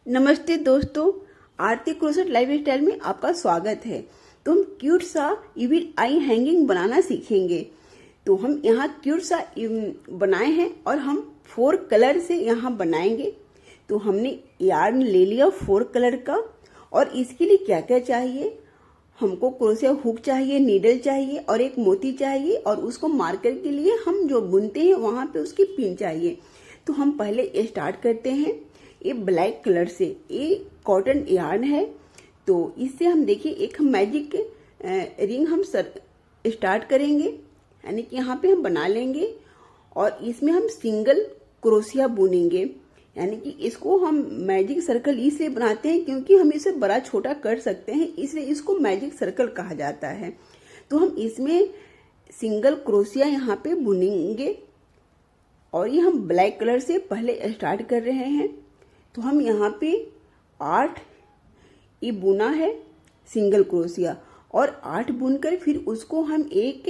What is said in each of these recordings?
नमस्ते दोस्तों, आरती क्रोसेट life style में आपका स्वागत है। तो हम क्यूट सा इविल आई हैंगिंग बनाना सीखेंगे। तो हम यहाँ क्यूट सा बनाए हैं और हम 4 कलर से यहाँ बनाएंगे। तो हमने यार्न ले लिया 4 कलर का। और इसके लिए क्या क्या चाहिए, हमको क्रोशिया हुक चाहिए, नीडल चाहिए और एक मोती चाहिए, और उसको मार्कर के लिए हम जो बुनते हैं वहां पे उसकी पिन चाहिए। तो हम पहले स्टार्ट करते हैं। ये ब्लैक कलर से, ये कॉटन यार्न है। तो इससे हम देखिए एक मैजिक रिंग हम स्टार्ट करेंगे, यानी कि यहाँ पे हम बना लेंगे और इसमें हम सिंगल क्रोशिया बुनेंगे। यानी कि इसको हम मैजिक सर्कल इसलिए बनाते हैं क्योंकि हम इसे बड़ा छोटा कर सकते हैं, इसलिए इसको मैजिक सर्कल कहा जाता है। तो हम इसमें सिंगल क्रोशिया यहाँ पे बुनेंगे और ये हम ब्लैक कलर से पहले स्टार्ट कर रहे हैं। तो हम यहाँ पे 8 ये बुना है सिंगल क्रोशिया, और 8 बुनकर फिर उसको हम एक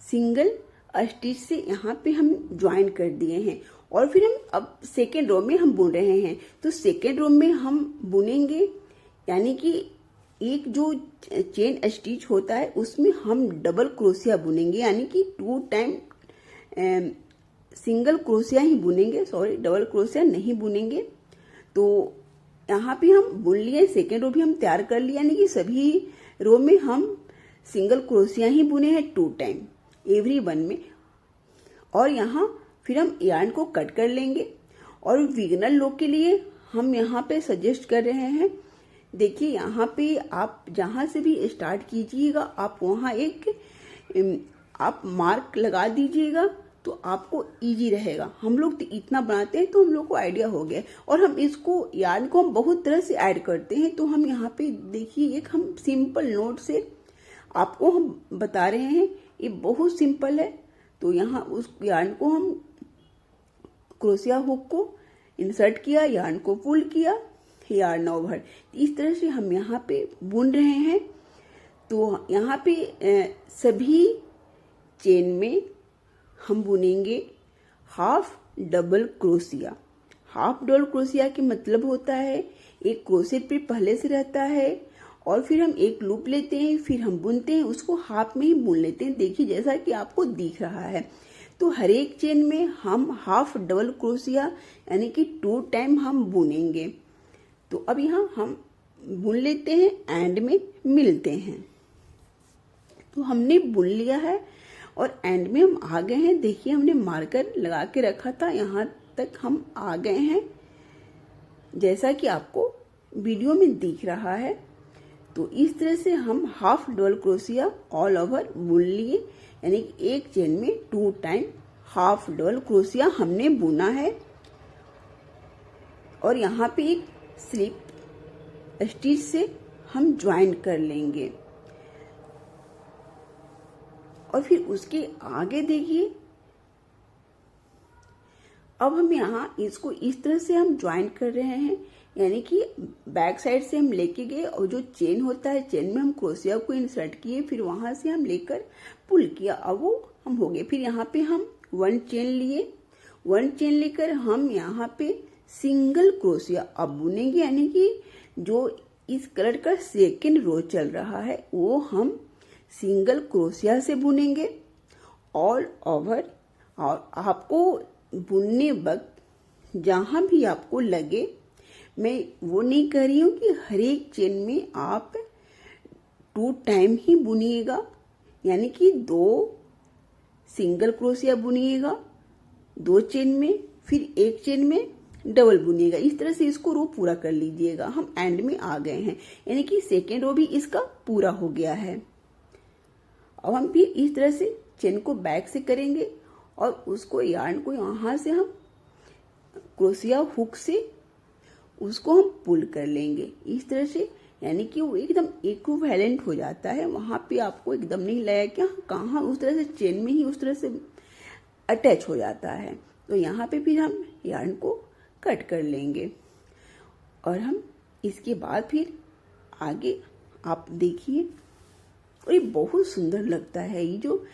सिंगल स्टिच से यहाँ पे हम ज्वाइन कर दिए हैं। और फिर हम अब सेकेंड रो में हम बुन रहे हैं। तो सेकेंड रो में हम बुनेंगे, यानी कि एक जो चेन स्टिच होता है उसमें हम डबल क्रोशिया बुनेंगे, यानी कि 2 टाइम सिंगल क्रोशिया ही बुनेंगे, सॉरी डबल क्रोशिया नहीं बुनेंगे। तो यहाँ पे हम बुन लिए, सेकेंड रो भी हम तैयार कर लिया, यानी कि सभी रो में हम सिंगल क्रोशिया ही बुने हैं 2 टाइम एवरी वन में। और यहाँ फिर हम यार्न को कट कर लेंगे। और बिगिनर लोग के लिए हम यहाँ पे सजेस्ट कर रहे हैं, देखिए यहाँ पे आप जहाँ से भी स्टार्ट कीजिएगा आप वहाँ एक आप मार्क लगा दीजिएगा, तो आपको इजी रहेगा। हम लोग तो इतना बनाते हैं तो हम लोग को आइडिया हो गया। और हम इसको यार्न को हम बहुत तरह से ऐड करते हैं। तो हम यहाँ पे देखिए एक हम सिंपल नोट से आपको हम बता रहे हैं, ये बहुत सिंपल है। तो यहाँ उस यार्न को हम क्रोशिया हुक को इंसर्ट किया, यार्न को पुल किया, यार्न ओवर, इस तरह से हम यहाँ पे बुन रहे हैं। तो यहाँ पे सभी चेन में हम बुनेंगे half double crochet. Half double crochet के मतलब होता है एक क्रोशेट पे पहले से रहता है और फिर हम एक लूप लेते हैं, फिर हम बुनते हैं, उसको हाफ में ही बुन लेते हैं। देखिए जैसा कि आपको दिख रहा है। तो हर एक चेन में हम हाफ डबल क्रोशिया यानी कि 2 टाइम हम बुनेंगे। तो अब यहाँ हम बुन लेते हैं, एंड में मिलते हैं। तो हमने बुन लिया है और एंड में हम आ गए हैं। देखिए हमने मार्कर लगा के रखा था, यहाँ तक हम आ गए हैं जैसा कि आपको वीडियो में दिख रहा है। तो इस तरह से हम half double crochet all over बुन लिए, यानी कि एक चेन में 2 टाइम हाफ डबल क्रोशिया हमने बुना है। और यहाँ पे एक स्लिप स्टिच से हम ज्वाइन कर लेंगे। और फिर उसके आगे देखिए अब हम यहाँ इसको इस तरह से हम ज्वाइन कर रहे हैं, यानी कि बैक साइड से हम लेके गए और जो चेन होता है चेन में हम क्रोशिया को इंसर्ट किए, फिर वहां से हम लेकर पुल किया, अब वो हम हो गए। फिर यहाँ पे हम 1 चेन लिए, 1 चेन लेकर हम यहाँ पे सिंगल क्रोशिया अब बुनेंगे, यानी कि जो इस कलर का सेकेंड रो चल रहा है वो हम सिंगल क्रोशिया से बुनेंगे ऑल ओवर। और आपको बुनने वक्त जहां भी आपको लगे, मैं वो नहीं कह रही हूं कि हर एक चेन में आप 2 टाइम ही बुनिएगा, यानी कि 2 सिंगल क्रोशिया बुनिएगा 2 चेन में, फिर एक चेन में डबल बुनिएगा। इस तरह से इसको रो पूरा कर लीजिएगा। हम एंड में आ गए हैं, यानी कि सेकेंड रो भी इसका पूरा हो गया है। अब हम भी इस तरह से चेन को बैक से करेंगे और उसको यार्न को यहाँ से हम क्रोशिया हुक से उसको हम पुल कर लेंगे इस तरह से, यानी कि वो एकदम इक्विवेलेंट हो जाता है। वहां पे आपको एकदम नहीं लगेगा कि कहाँ, उस तरह से चेन में ही उस तरह से अटैच हो जाता है। तो यहाँ पे फिर हम यार्न को कट कर लेंगे और हम इसके बाद फिर आगे आप देखिए, और ये बहुत सुंदर लगता है। ये जो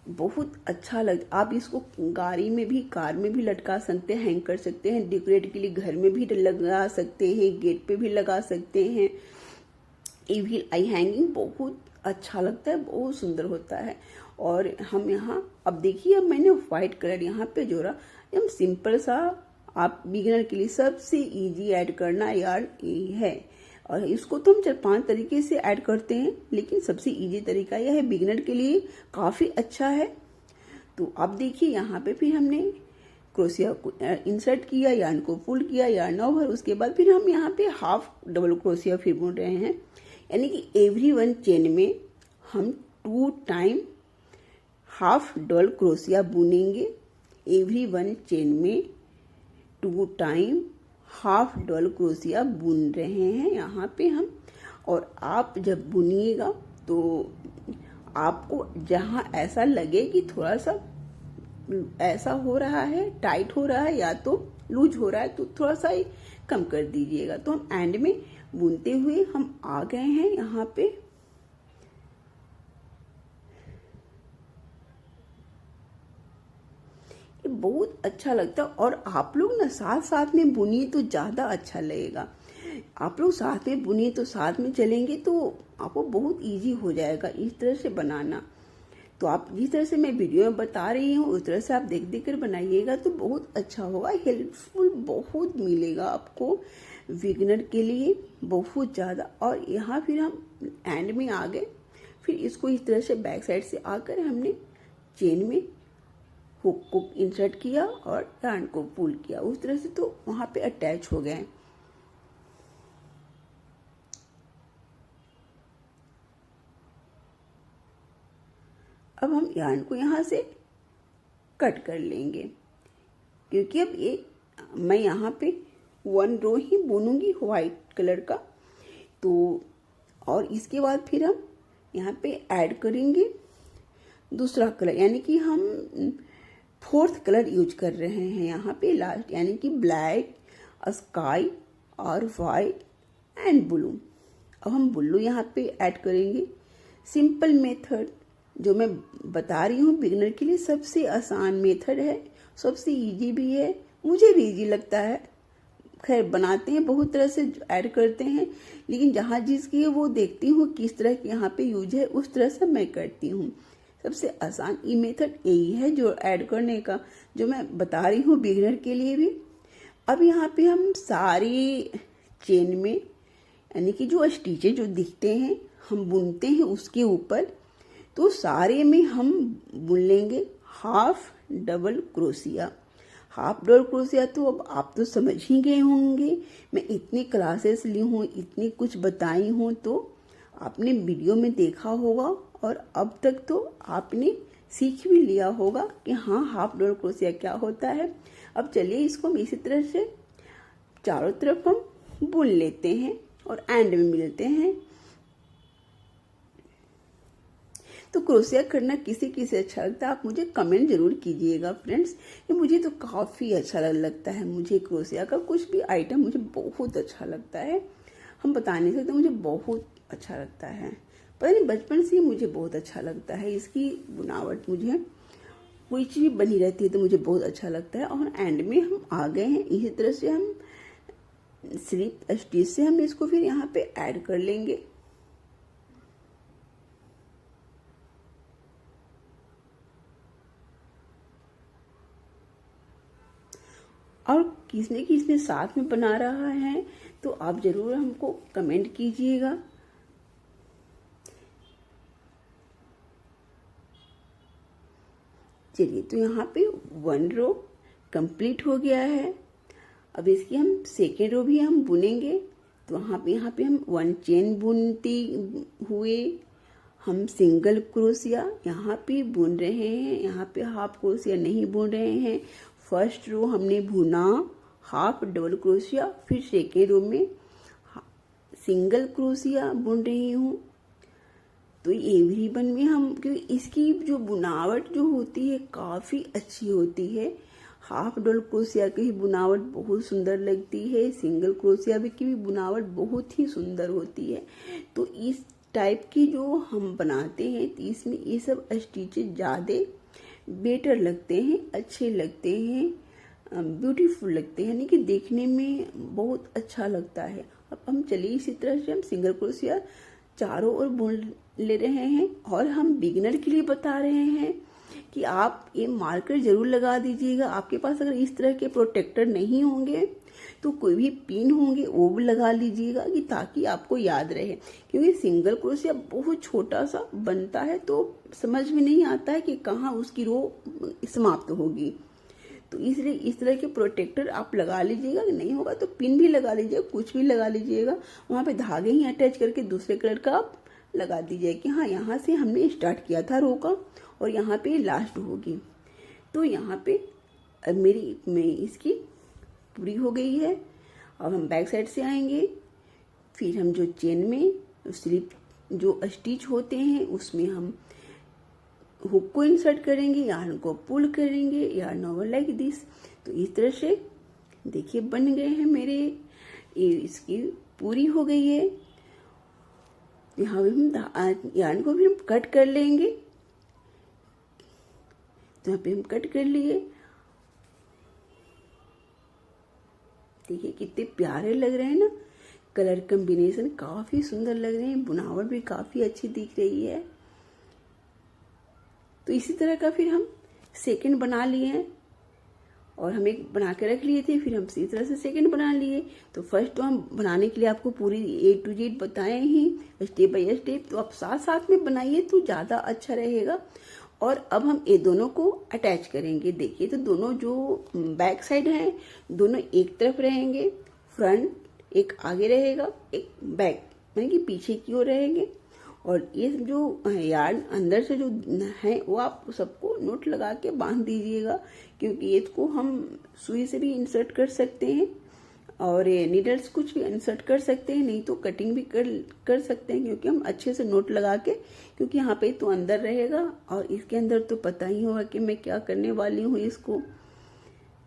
बहुत अच्छा लग, आप इसको गाड़ी में भी कार में भी लटका सकते हैं, हैंग कर सकते हैं, डेकोरेट के लिए घर में भी लगा सकते हैं, गेट पे भी लगा सकते हैं। ये भी आई हैंगिंग बहुत अच्छा लगता है, बहुत सुंदर होता है। और हम यहाँ अब देखिए, अब मैंने व्हाइट कलर यहाँ पे जोड़ा, एकदम सिंपल सा, आप बिगिनर के लिए सबसे इजी ऐड करना यार यही है। और इसको तो हम 4-5 तरीके से ऐड करते हैं, लेकिन सबसे इजी तरीका यह है, बिगिनर के लिए काफ़ी अच्छा है। तो अब देखिए यहाँ पे फिर हमने क्रोशिया को इंसर्ट किया, यार्न को पुल किया, यार्न ओवर, उसके बाद फिर हम यहाँ पे हाफ डबल क्रोशिया फिर बुन रहे हैं, यानी कि एवरी 1 चेन में हम 2 टाइम हाफ डबल क्रोशिया बुनेंगे। एवरी 1 चेन में 2 टाइम हाफ डबल क्रोशिया बुन रहे हैं यहाँ पे हम। और आप जब बुनिएगा तो आपको जहाँ ऐसा लगे कि थोड़ा सा ऐसा हो रहा है, टाइट हो रहा है या तो लूज हो रहा है, तो थोड़ा सा कम कर दीजिएगा। तो हम एंड में बुनते हुए हम आ गए हैं यहाँ पे। ये बहुत अच्छा लगता है, और आप लोग ना साथ साथ में बुनिए तो ज़्यादा अच्छा लगेगा। आप लोग साथ में बुनिए तो साथ में चलेंगे तो आपको बहुत इजी हो जाएगा इस तरह से बनाना। तो आप जिस तरह से मैं वीडियो में बता रही हूँ उस तरह से आप देख देख कर बनाइएगा तो बहुत अच्छा होगा, हेल्पफुल बहुत मिलेगा आपको बिगिनर के लिए, बहुत ज़्यादा। और यहाँ फिर हम एंड में आ गए, फिर इसको इस तरह से बैक साइड से आकर हमने चेन में हुक को इंसर्ट किया और यार्न को पुल किया, उस तरह से तो वहाँ पे अटैच हो गए। अब हम यार्न को यहाँ से कट कर लेंगे, क्योंकि अब ये मैं यहाँ पे 1 रो ही बुनूंगी व्हाइट कलर का। तो और इसके बाद फिर हम यहाँ पे ऐड करेंगे दूसरा कलर, यानी कि हम 4th कलर यूज कर रहे हैं यहाँ पे लास्ट, यानी कि ब्लैक, स्काई और वाइट एंड ब्लू। अब हम ब्लू यहाँ पे ऐड करेंगे। सिंपल मेथड जो मैं बता रही हूँ बिगिनर के लिए सबसे आसान मेथड है, सबसे इजी भी है, मुझे भी इजी लगता है। खैर बनाते हैं बहुत तरह से ऐड करते हैं, लेकिन जहाँ जिसकी है वो देखती हूँ किस तरह की यहाँ पे यूज है, उस तरह से मैं करती हूँ। सबसे आसान ये मेथड यही है जो ऐड करने का, जो मैं बता रही हूँ बिगिनर के लिए भी। अब यहाँ पे हम सारी चेन में, यानी कि जो स्टिचेज जो दिखते हैं हम बुनते हैं उसके ऊपर, तो सारे में हम बुन लेंगे half double crochet. Half double crochet तो अब आप तो समझ ही गए होंगे, मैं इतनी क्लासेस ली हूँ, इतनी कुछ बताई हूँ, तो आपने वीडियो में देखा होगा और अब तक तो आपने सीख भी लिया होगा कि हाँ हाफ डबल क्रोशिया क्या होता है। अब चलिए इसको हम इसी तरह से चारों तरफ हम बुन लेते हैं और एंड में मिलते हैं। तो क्रोशिया करना किसी किसी अच्छा लगता है, आप मुझे कमेंट जरूर कीजिएगा फ्रेंड्स। ये मुझे तो काफ़ी अच्छा लगता है, मुझे क्रोशिया का कुछ भी आइटम मुझे बहुत अच्छा लगता है, हम बता नहीं सकते, मुझे बहुत अच्छा लगता है। पता नहीं बचपन से मुझे बहुत अच्छा लगता है, इसकी बुनावट मुझे कोई चीज़ बनी रहती है तो मुझे बहुत अच्छा लगता है। और एंड में हम आ गए हैं, इसी तरह से हम स्लिप स्टिच से हम इसको फिर यहाँ पे ऐड कर लेंगे। और किसने किसने साथ में बना रहा है तो आप जरूर हमको कमेंट कीजिएगा। चलिए तो यहाँ पे 1 रो कंप्लीट हो गया है। अब इसकी हम सेकेंड रो भी हम बुनेंगे, तो यहाँ पे हम 1 चेन बुनते हुए हम सिंगल क्रोशिया यहाँ पे बुन रहे हैं, यहाँ पे हाफ क्रोशिया नहीं बुन रहे हैं। फर्स्ट रो हमने बुना हाफ डबल क्रोशिया, फिर सेकेंड रो में सिंगल क्रोशिया बुन रही हूँ। तो एवरी वन में हम, क्योंकि इसकी जो बुनावट जो होती है काफ़ी अच्छी होती है, हाफ डबल क्रोशिया की बुनावट बहुत सुंदर लगती है, सिंगल क्रोशिया की भी बुनावट बहुत ही सुंदर होती है। तो इस टाइप की जो हम बनाते हैं तो इसमें ये सब स्टिचेस ज़्यादा बेटर लगते हैं, अच्छे लगते हैं, ब्यूटीफुल लगते हैं, यानी कि देखने में बहुत अच्छा लगता है। अब हम चलिए इसी तरह से हम सिंगल क्रोशिया चारों ओर बुन ले रहे हैं और हम बिगिनर के लिए बता रहे हैं कि आप ये मार्कर जरूर लगा दीजिएगा। आपके पास अगर इस तरह के प्रोटेक्टर नहीं होंगे तो कोई भी पिन होंगे वो भी लगा लीजिएगा कि ताकि आपको याद रहे, क्योंकि सिंगल क्रोशिया बहुत छोटा सा बनता है तो समझ में नहीं आता है कि कहाँ उसकी रो समाप्त होगी। तो इसलिए इस तरह के प्रोटेक्टर आप लगा लीजिएगा, नहीं होगा तो पिन भी लगा लीजिएगा, कुछ भी लगा लीजिएगा, वहाँ पे धागे ही अटैच करके दूसरे कलर का आप लगा दीजिए कि हाँ यहाँ से हमने स्टार्ट किया था रो का और यहाँ पे लास्ट होगी। तो यहाँ पे इसकी पूरी हो गई है। अब हम बैक साइड से आएंगे, फिर हम जो चेन में स्लिप जो स्टिच होते हैं उसमें हम हुक को इंसर्ट करेंगे, यार्न को पुल करेंगे, यार्न ओवर लाइक दिस। तो इस तरह से देखिए बन गए हैं मेरे, इसकी पूरी हो गई है। यहाँ भी हम यार्न को भी हम कट कर लेंगे, तो यहाँ पे हम कट कर लिए। देखिए कितने प्यारे लग रहे हैं ना, कलर कॉम्बिनेशन काफी सुंदर लग रहे हैं, बुनावट भी काफी अच्छी दिख रही है। तो इसी तरह का फिर हम सेकंड बना लिए हैं और हम एक बना के रख लिए थे, फिर हम इसी तरह से सेकंड बना लिए। तो फर्स्ट तो हम बनाने के लिए आपको पूरी A to Z बताए ही स्टेप बाय स्टेप, तो आप साथ साथ में बनाइए तो ज़्यादा अच्छा रहेगा। और अब हम ये दोनों को अटैच करेंगे। देखिए तो दोनों जो बैक साइड हैं दोनों एक तरफ रहेंगे, फ्रंट एक आगे रहेगा, एक बैक यानी कि पीछे की ओर रहेंगे। और ये जो यार्न अंदर से जो है वो आप सबको नोट लगा के बांध दीजिएगा, क्योंकि इसको हम सुई से भी इंसर्ट कर सकते हैं और नीडल्स कुछ भी इंसर्ट कर सकते हैं, नहीं तो कटिंग भी कर सकते हैं, क्योंकि हम अच्छे से नोट लगा के, क्योंकि यहाँ पे तो अंदर रहेगा और इसके अंदर तो पता ही होगा कि मैं क्या करने वाली हूँ इसको।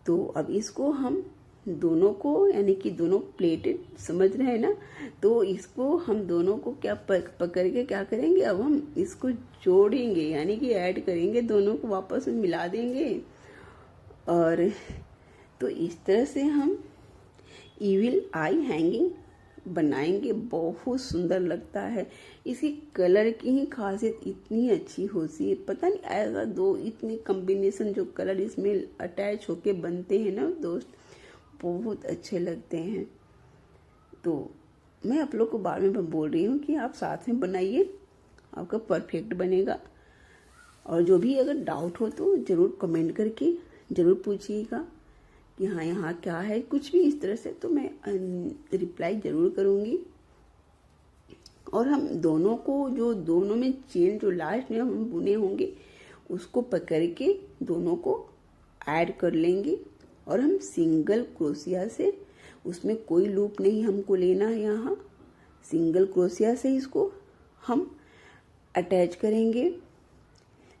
तो अब इसको हम दोनों को यानी कि दोनों प्लेटेड समझ रहे हैं ना, तो इसको हम दोनों को क्या पकड़ के क्या करेंगे, अब हम इसको जोड़ेंगे यानी कि ऐड करेंगे, दोनों को वापस में मिला देंगे। और तो इस तरह से हम इविल आई हैंगिंग बनाएंगे, बहुत सुंदर लगता है। इसकी कलर की ही खासियत इतनी अच्छी होती है, पता नहीं ऐसा दो इतने कॉम्बिनेशन जो कलर इसमें अटैच होके बनते हैं ना दोस्त, बहुत अच्छे लगते हैं। तो मैं आप लोग को बार में बोल रही हूँ कि आप साथ में बनाइए, आपका परफेक्ट बनेगा। और जो भी अगर डाउट हो तो ज़रूर कमेंट करके ज़रूर पूछिएगा कि हाँ यहाँ क्या है, कुछ भी इस तरह से, तो मैं रिप्लाई ज़रूर करूँगी। और हम दोनों को जो दोनों में चेन जो लास्ट में हम बुने होंगे उसको पकड़ के दोनों को ऐड कर लेंगे और हम सिंगल क्रोशिया से, उसमें कोई लूप नहीं हमको लेना है, यहाँ सिंगल क्रोशिया से इसको हम अटैच करेंगे।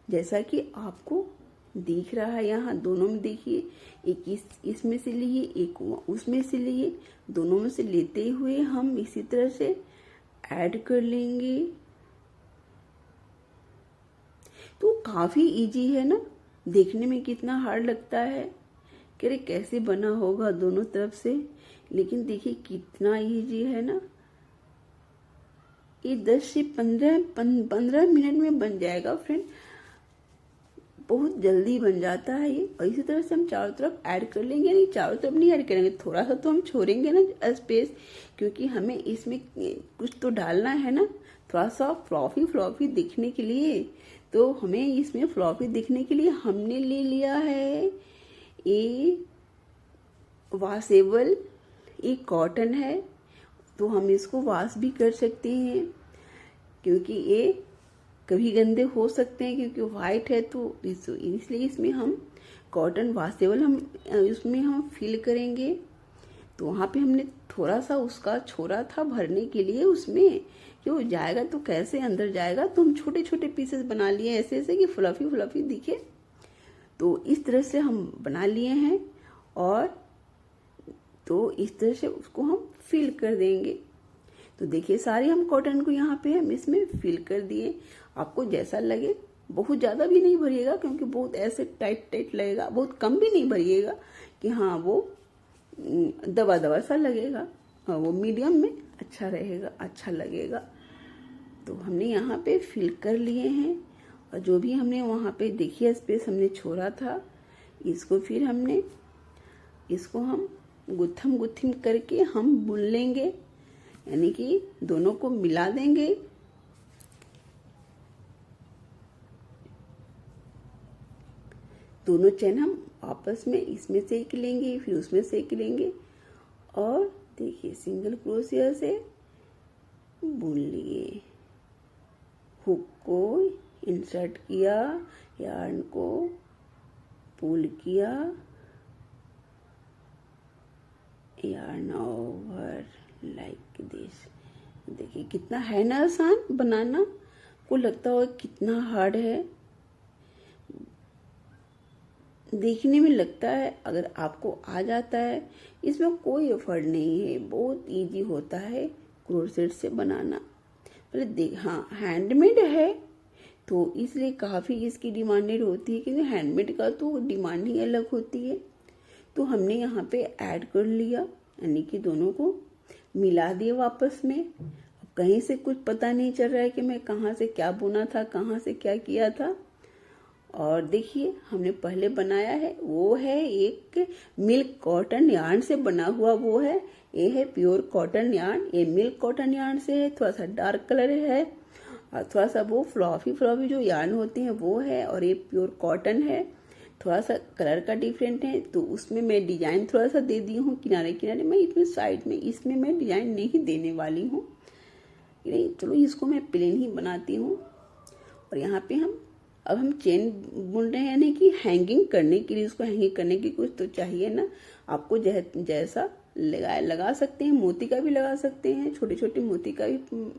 जैसा कि आपको दिख रहा है यहाँ दोनों में, देखिए एक इसमें से लिए, एक उसमें से लिए, दोनों में से लेते हुए हम इसी तरह से ऐड कर लेंगे। तो काफी इजी है ना, देखने में कितना हार्ड लगता है कि अरे कैसे बना होगा दोनों तरफ से, लेकिन देखिए कितना इजी है ना। ये 10 से 15 मिनट में बन जाएगा फ्रेंड, बहुत जल्दी बन जाता है ये। और इसी तरह से हम चारों तरफ ऐड कर लेंगे, नहीं चारों तरफ नहीं ऐड करेंगे, थोड़ा सा तो हम छोड़ेंगे ना स्पेस, क्योंकि हमें इसमें कुछ तो डालना है ना, थोड़ा सा फ्लॉफी दिखने के लिए। तो हमें इसमें फ्लॉफी दिखने के लिए हमने ले लिया है ये वॉशेबल, ये कॉटन है, तो हम इसको वॉश भी कर सकते हैं, क्योंकि ये कभी गंदे हो सकते हैं, क्योंकि वाइट है तो इसलिए इसमें हम कॉटन वॉशेबल हम इसमें हम फिल करेंगे। तो वहाँ पे हमने थोड़ा सा उसका छोड़ा था भरने के लिए, उसमें क्यों जाएगा तो कैसे अंदर जाएगा, तो हम छोटे छोटे पीसेस बना लिए ऐसे ऐसे कि फ्लफी दिखे। तो इस तरह से हम बना लिए हैं और तो इस तरह से उसको हम फिल कर देंगे। तो देखिए सारे हम कॉटन को यहाँ पे हम इसमें फिल कर दिए। आपको जैसा लगे, बहुत ज़्यादा भी नहीं भरिएगा क्योंकि बहुत ऐसे टाइट टाइट लगेगा, बहुत कम भी नहीं भरिएगा कि हाँ वो दबा दबा सा लगेगा, वो मीडियम में अच्छा रहेगा, अच्छा लगेगा। तो हमने यहाँ पे फिल कर लिए हैं और जो भी हमने वहाँ पे देखिए स्पेस हमने छोड़ा था, इसको फिर हमने इसको हम गुत्थम गुत्थिम करके हम बुन लेंगे, यानी कि दोनों को मिला देंगे। दोनों चैन हम आपस में इसमें से एक लेंगे, फिर उसमें से एक लेंगे और देखिए सिंगल क्रोशिया से बुन लिए। हुक को इंसर्ट किया, यार्न को पुल किया, यार्न ओवर लाइक दिस। देखिए कितना है ना आसान बनाना, को लगता हो कितना हार्ड है, देखने में लगता है अगर आपको आ जाता है इसमें कोई एफर्ट नहीं है, बहुत इजी होता है क्रोशेट से बनाना। पहले देख, हाँ हैंडमेड है तो इसलिए काफ़ी इसकी डिमांडेड होती है, क्योंकि हैंडमेड का तो डिमांड ही अलग होती है। तो हमने यहाँ पे ऐड कर लिया, यानी कि दोनों को मिला दिए वापस में। अब कहीं से कुछ पता नहीं चल रहा है कि मैं कहाँ से क्या बुना था, कहाँ से क्या किया था। और देखिए हमने पहले बनाया है वो है एक मिल्क कॉटन यार्न से बना हुआ, वो है ये है प्योर कॉटन यार्न। ये मिल्क कॉटन यार्न से है, थोड़ा सा डार्क कलर है और थोड़ा सा वो फ्लॉफी फ्लॉफी जो यार्न होते हैं वो है, और ये प्योर कॉटन है, थोड़ा सा कलर का डिफरेंट है। तो उसमें मैं डिजाइन थोड़ा सा दे दी हूँ किनारे किनारे, मैं इसमें साइड में इसमें मैं डिजाइन नहीं देने वाली हूँ, नहीं चलो इसको मैं प्लेन ही बनाती हूँ। और यहाँ पे हम अब हम चेन बुन रहे हैं, यानी कि हैंगिंग करने के लिए, उसको हैंगिंग करने की कुछ तो चाहिए ना आपको, जैसा लगा सकते हैं, मोती का भी लगा सकते हैं, छोटे छोटे मोती का भी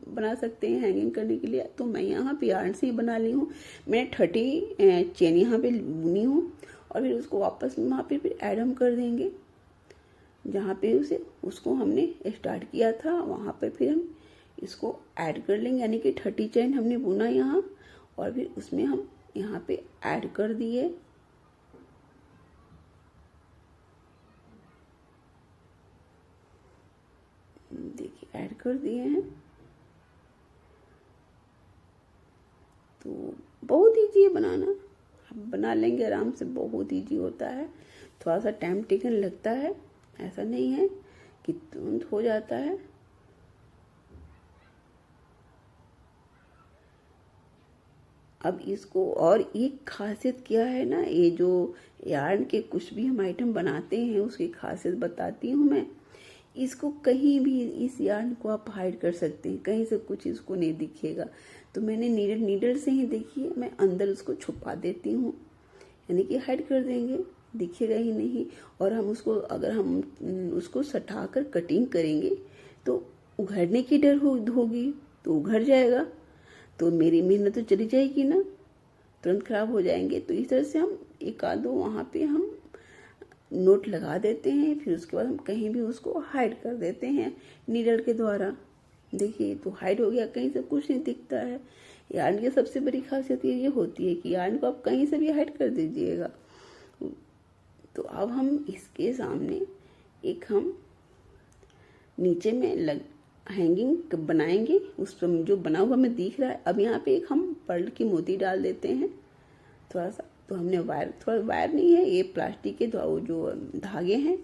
बना सकते हैं हैंगिंग करने के लिए। तो मैं यहाँ पे यार्न से ही बना ली हूँ, मैंने 30 चेन यहाँ पे बुनी हूँ और फिर उसको वापस वहाँ पे फिर ऐड हम कर देंगे जहाँ पे उसको हमने स्टार्ट किया था, वहाँ पे फिर हम इसको ऐड कर लेंगे, यानी कि 30 चेन हमने बुना यहाँ और फिर उसमें हम यहाँ पे ऐड कर दिए। देखिए ऐड कर दिए हैं। तो बहुत ईजी है बनाना, आप बना लेंगे आराम से, बहुत ईजी होता है। थोड़ा सा टाइम टेकन लगता है, ऐसा नहीं है कि तुरंत हो जाता है। अब इसको और एक खासियत क्या है ना, ये जो यार्न के कुछ भी हम आइटम बनाते हैं उसकी खासियत बताती हूँ मैं। इसको कहीं भी इस यार्न को आप हाइड कर सकते हैं, कहीं से कुछ इसको नहीं दिखेगा। तो मैंने नीडल से ही देखिए मैं अंदर उसको छुपा देती हूँ, यानी कि हाइड कर देंगे, दिखेगा ही नहीं। और हम उसको अगर हम उसको सटाकर कटिंग करेंगे तो उघड़ने की डर होगी, तो उघड़ जाएगा तो मेरी मेहनत तो चली जाएगी ना, तुरंत खराब हो जाएंगे। तो इस तरह से हम एक आधो वहाँ पे हम नोट लगा देते हैं, फिर उसके बाद हम कहीं भी उसको हाइड कर देते हैं नीडल के द्वारा। देखिए तो हाइड हो गया, कहीं से कुछ नहीं दिखता है। यार्न की सबसे बड़ी खासियत ये होती है कि यार्न को आप कहीं से भी हाइड कर दीजिएगा। तो अब हम इसके सामने एक हम नीचे में हैंगिंग बनाएंगे, उस पर जो बना हुआ में दिख रहा है। अब यहाँ पे एक हम पर्ल की मोती डाल देते हैं थोड़ा सा। तो हमने थोड़ा वायर नहीं है, ये प्लास्टिक के जो धागे हैं,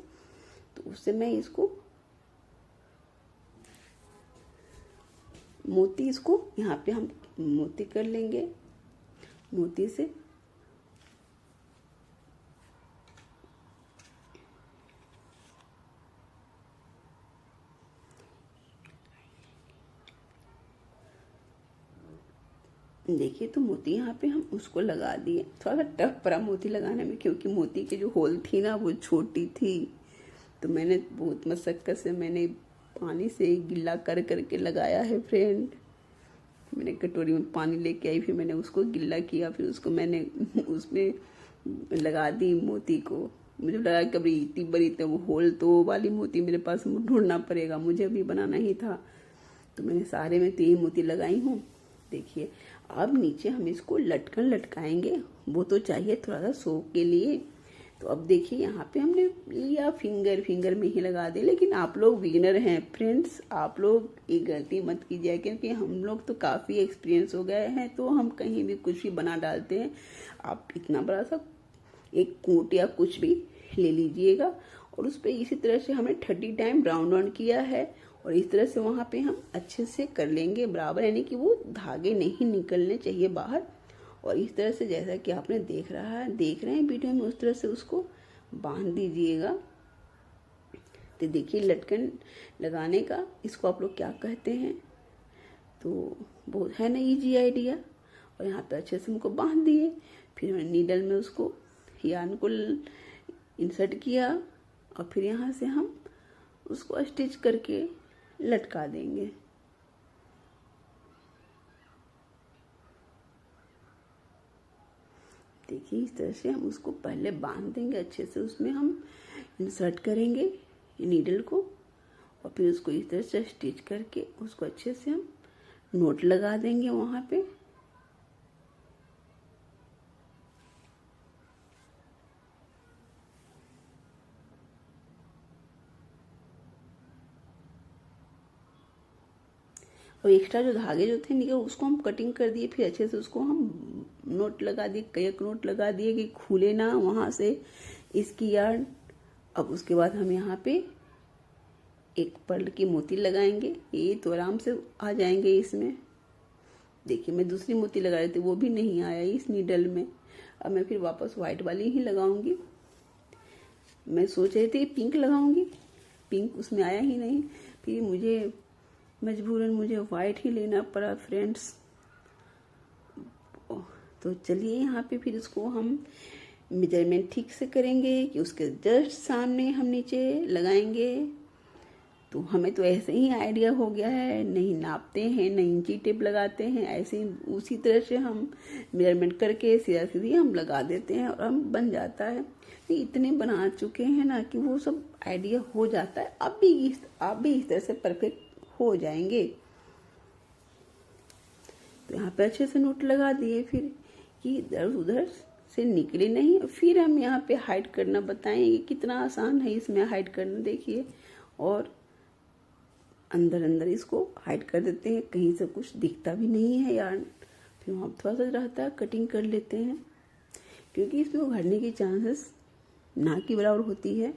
तो उससे मैं इसको मोती, इसको यहाँ पे हम मोती कर लेंगे मोती से। देखिए तो मोती यहाँ पे हम उसको लगा दिए। थोड़ा सा टफ पड़ा मोती लगाने में, क्योंकि मोती के जो होल थी ना वो छोटी थी, तो मैंने बहुत मशक्कत से मैंने पानी से गिल्ला कर करके लगाया है फ्रेंड। मैंने कटोरी में पानी लेके आई, फिर मैंने उसको गिल्ला किया, फिर उसको मैंने उसमें लगा दी मोती को। मुझे लगा कभी इतनी बड़ी तो होल तो वाली मोती मेरे पास ढूंढना पड़ेगा, मुझे भी बनाना ही था। तो मैंने सारे में 3 मोती लगाई हूँ। देखिए अब नीचे हम इसको लटकन लटकाएंगे, वो तो चाहिए थोड़ा सा शो के लिए। तो अब देखिए यहाँ पे हमने लिया फिंगर में ही लगा दे, लेकिन आप लोग बिगिनर हैं फ्रेंड्स, आप लोग ये गलती मत कीजिए, क्योंकि हम लोग तो काफ़ी एक्सपीरियंस हो गए हैं, तो हम कहीं भी कुछ भी बना डालते हैं। आप इतना बड़ा सा एक कोट या कुछ भी ले लीजिएगा और उस पर इसी तरह से हमने 30 टाइम राउंड ऑन किया है और इस तरह से वहाँ पे हम अच्छे से कर लेंगे बराबर, यानी कि वो धागे नहीं निकलने चाहिए बाहर। और इस तरह से जैसा कि आपने देख रहे हैं वीडियो में, उस तरह से उसको बांध दीजिएगा। तो देखिए लटकन लगाने का इसको आप लोग क्या कहते हैं, तो बहुत है ना इजी आइडिया। और यहाँ पे अच्छे से हमको बांध दिए, फिर मैंने नीडल में उसको यार्न को इंसर्ट किया और फिर यहाँ से हम उसको स्टिच करके लटका देंगे। देखिए इस तरह से हम उसको पहले बांध देंगे अच्छे से, उसमें हम इंसर्ट करेंगे नीडल को और फिर उसको इस तरह से स्टिच करके उसको अच्छे से हम नोट लगा देंगे वहाँ पे। और एक्स्ट्रा जो धागे जो थे निकल उसको हम कटिंग कर दिए, फिर अच्छे से उसको हम नोट लगा दिए, कई नोट लगा दिए कि खुले ना वहाँ से इसकी यार्न। अब उसके बाद हम यहाँ पे एक पर्ल की मोती लगाएंगे, ये तो आराम से आ जाएंगे इसमें। देखिए मैं दूसरी मोती लगा रही थी, वो भी नहीं आया इस नीडल में। अब मैं फिर वापस व्हाइट वाली ही लगाऊंगी। मैं सोच रही थी पिंक लगाऊंगी, पिंक उसमें आया ही नहीं, फिर मुझे मजबूरन मुझे वाइट ही लेना पड़ा फ्रेंड्स। तो चलिए यहाँ पे फिर इसको हम मेजरमेंट ठीक से करेंगे कि उसके जस्ट सामने हम नीचे लगाएंगे। तो हमें तो ऐसे ही आइडिया हो गया है, नहीं नापते हैं नहीं इंची टेप लगाते हैं, ऐसे ही उसी तरह से हम मेजरमेंट करके सीधा सीधी हम लगा देते हैं और हम बन जाता है। तो इतने बना चुके हैं ना कि वो सब आइडिया हो जाता है। आप भी इस तरह से परफेक्ट हो जाएंगे। तो यहाँ पे अच्छे से नोट लगा दिए फिर कि इधर उधर से निकले नहीं। फिर हम यहाँ पे हाइड करना बताएंगे, कितना आसान है इसमें हाइड करना। देखिए और अंदर अंदर इसको हाइड कर देते हैं, कहीं से कुछ दिखता भी नहीं है यार। फिर वहाँ थोड़ा सा रहता है कटिंग कर लेते हैं, क्योंकि इसमें उघड़ने की चांसेस ना की बराबर होती है।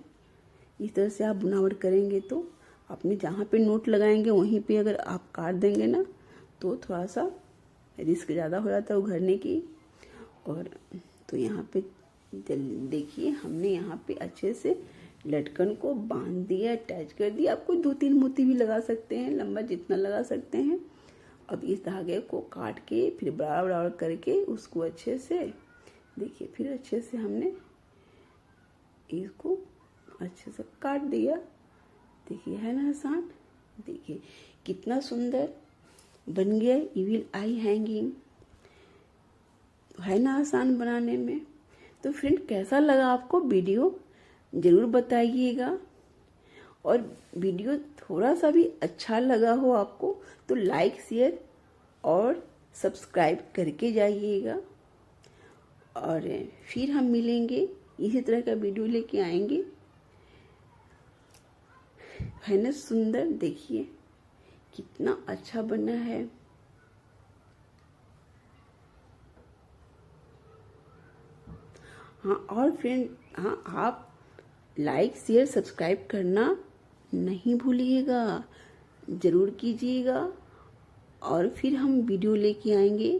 इस तरह से आप बुनावट करेंगे तो अपने जहाँ पे नोट लगाएंगे वहीं पे अगर आप काट देंगे ना तो थोड़ा सा रिस्क ज़्यादा हो जाता है उघड़ने की। और तो यहाँ पे देखिए हमने यहाँ पे अच्छे से लटकन को बांध दिया, अटैच कर दिया। आपको 2-3 मोती भी लगा सकते हैं, लंबा जितना लगा सकते हैं। अब इस धागे को काट के फिर बराबर बराबर करके उसको अच्छे से देखिए, फिर अच्छे से हमने इसको अच्छे से काट दिया। देखिए है ना आसान, देखिए कितना सुंदर बन गया इविल आई हैंगिंग, है ना आसान बनाने में। तो फ्रेंड कैसा लगा आपको वीडियो ज़रूर बताइएगा, और वीडियो थोड़ा सा भी अच्छा लगा हो आपको तो लाइक शेयर और सब्सक्राइब करके जाइएगा। और फिर हम मिलेंगे, इसी तरह का वीडियो लेके आएंगे। है ना सुंदर, देखिए कितना अच्छा बना है। हाँ और फ्रेंड, हाँ आप लाइक शेयर सब्सक्राइब करना नहीं भूलिएगा, ज़रूर कीजिएगा। और फिर हम वीडियो लेके आएंगे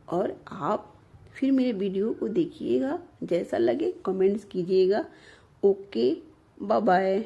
और आप फिर मेरे वीडियो को देखिएगा, जैसा लगे कमेंट्स कीजिएगा। Okay bye bye.